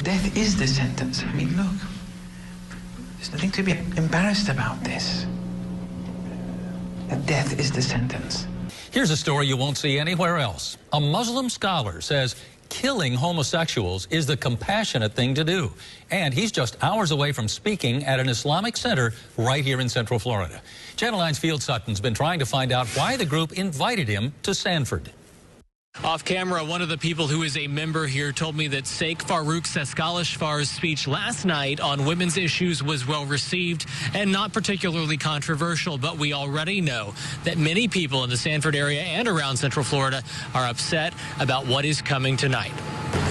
Death is the sentence. I mean, look, there's nothing to be embarrassed about this. That death is the sentence. Here's a story you won't see anywhere else. A Muslim scholar says killing homosexuals is the compassionate thing to do. And he's just hours away from speaking at an Islamic center right here in Central Florida. Channel 9's Field Sutton's been trying to find out why the group invited him to Sanford. Off camera, one of the people who is a member here told me that Sheikh Farrokh Sekaleshfar's speech last night on women's issues was well received and not particularly controversial. But we already know that many people in the Sanford area and around Central Florida are upset about what is coming tonight.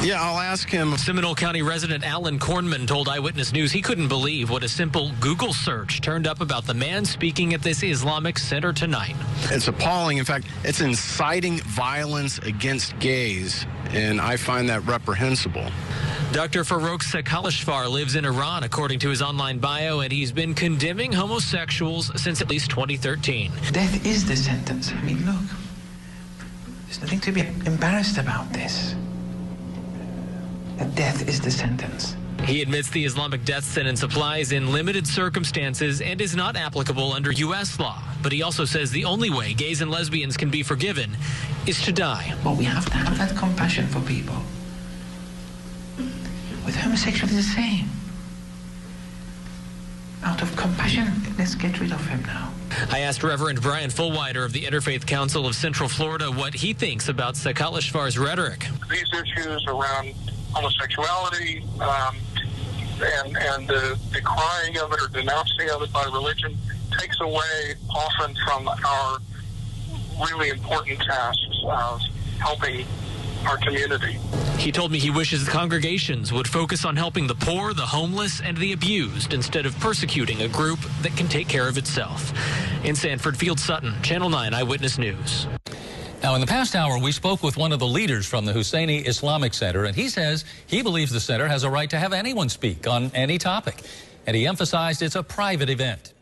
Yeah, I'll ask him. Seminole County resident Alan Kornman told Eyewitness News he couldn't believe what a simple Google search turned up about the man speaking at this Islamic center tonight. It's appalling. In fact, it's inciting violence against gays, and I find that reprehensible. Dr. Farrokh Sekaleshfar lives in Iran, according to his online bio, and he's been condemning homosexuals since at least 2013. Death is the sentence. I mean, look, there's nothing to be embarrassed about this. That death is the sentence. He admits the Islamic death sentence applies in limited circumstances and is not applicable under U.S. law. But he also says the only way gays and lesbians can be forgiven is to die. Well, we have to have that compassion for people. With homosexuals, it's the same. Out of compassion, let's get rid of him now. I asked Reverend Brian Fullwider of the Interfaith Council of Central Florida what he thinks about Sekaleshfar's rhetoric. These issues around homosexuality and the crying of it or denouncing of it by religion takes away often from our really important tasks of helping our community. He told me he wishes congregations would focus on helping the poor, the homeless, and the abused instead of persecuting a group that can take care of itself. In Sanford, Field Sutton, Channel 9 Eyewitness News. Now, in the past hour, we spoke with one of the leaders from the Husseini Islamic Center, and he says he believes the center has a right to have anyone speak on any topic. And he emphasized it's a private event.